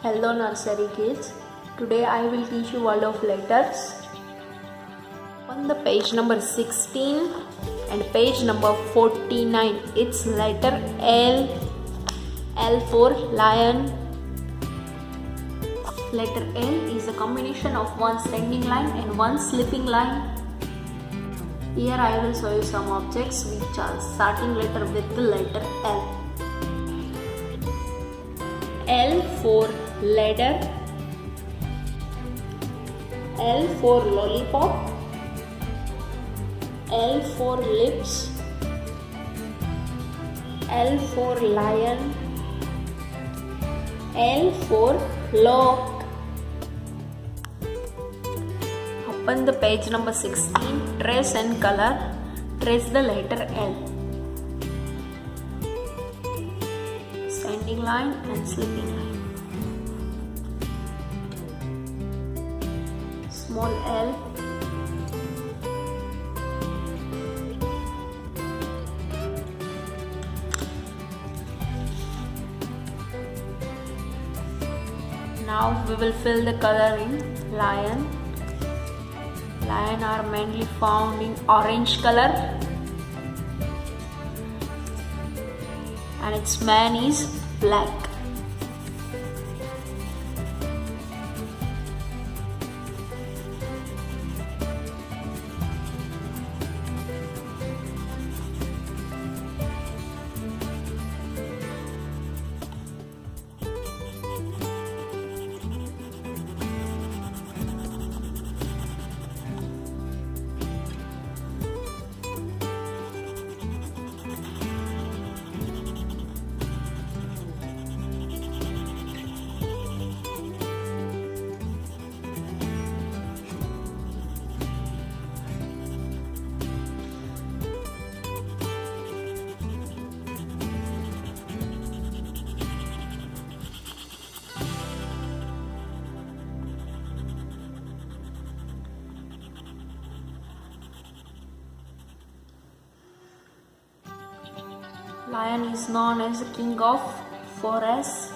Hello nursery kids. Today I will teach you world of letters. On the page number 16 and page number 49, it's letter L. L for lion. Letter L is a combination of one standing line and one sleeping line. Here I will show you some objects which are starting letter with the letter L. L for ladder, L for lollipop, L for lips, L for lion, L for lock. Open the page number 16, trace and color, trace the letter L. Standing line and sleeping line. Small L. Now we will fill the color in lion. Lion are mainly found in orange color. And its man is black. Lion is known as the king of forest.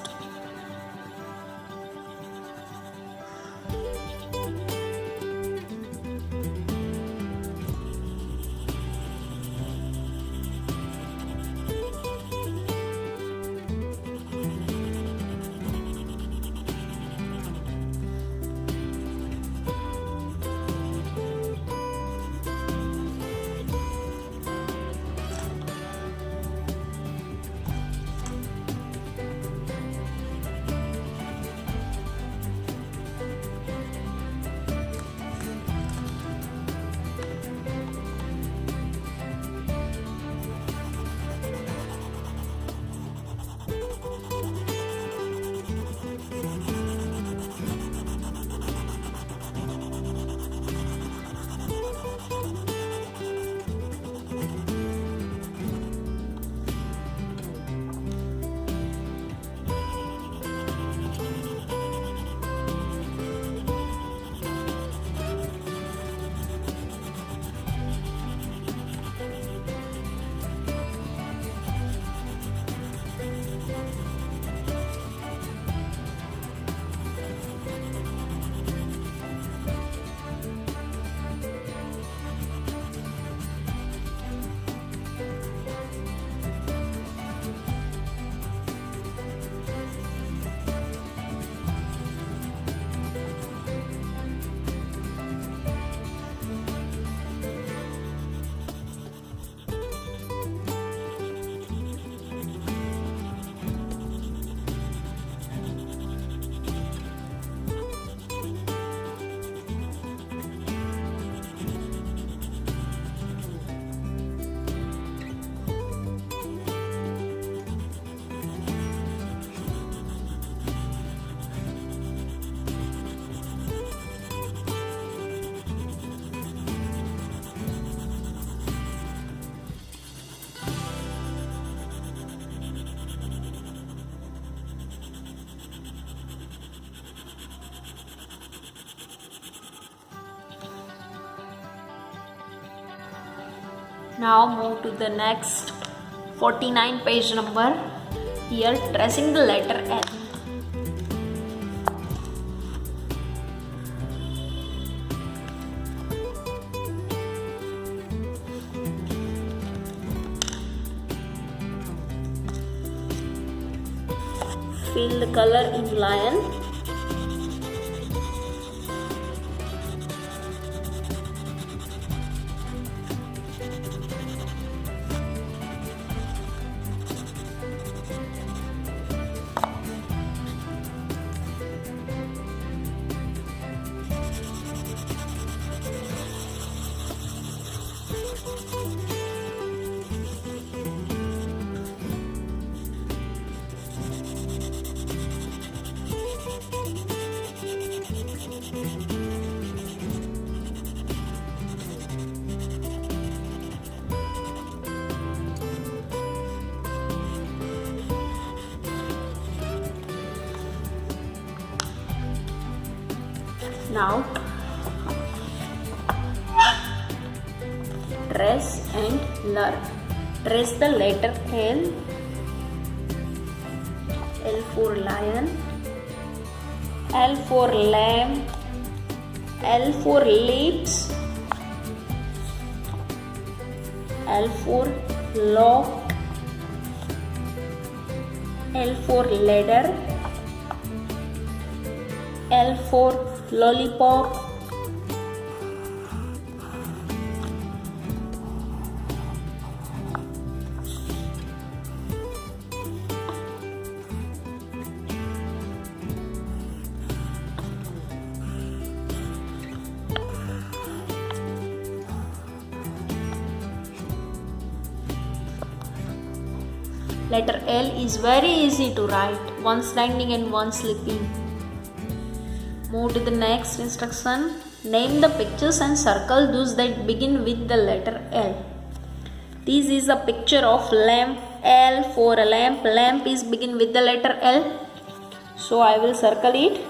Now move to the next 49 page number. Here tracing the letter L. fill the color in lion. Now trace and learn. Trace the letter L. L for lion. L for lamb. L for lips. L for lock. L for ladder. L for lollipop. Letter L is very easy to write, one standing and one sleeping. Move to the next instruction. Name the pictures and circle those that begin with the letter L. This is a picture of lamp. L for a lamp. Lamp is begin with the letter L. So I will circle it.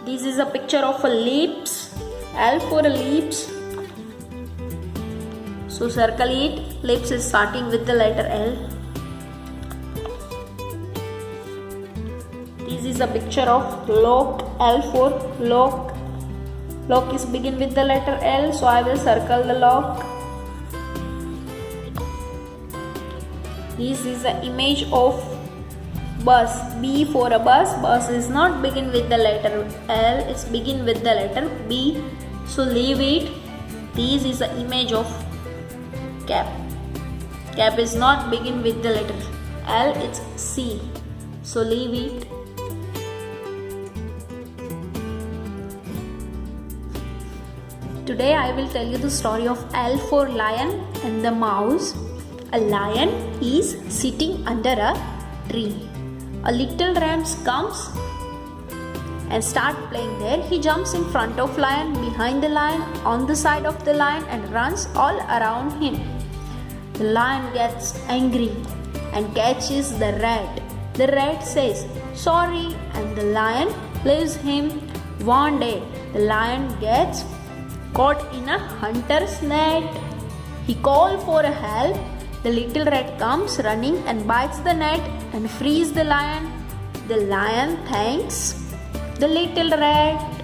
This is a picture of a lips. L for a lips. So circle it. Lips is starting with the letter L. This is a picture of lock. L for lock. Lock is begin with the letter L, so I will circle the lock. This is the image of bus. B for a bus. Bus is not begin with the letter L, it's begin with the letter B, so leave it. This is the image of cap. Cap is not begin with the letter L, it's C, so leave it. Today I will tell you the story of L for lion and the mouse. A lion is sitting under a tree. A little ram comes and start playing there. He jumps in front of lion, behind the lion, on the side of the lion and runs all around him. The lion gets angry and catches the rat. The rat says sorry and the lion leaves him. One day the lion gets caught in a hunter's net. He calls for help. The little rat comes running and bites the net and frees the lion. The lion thanks the little rat.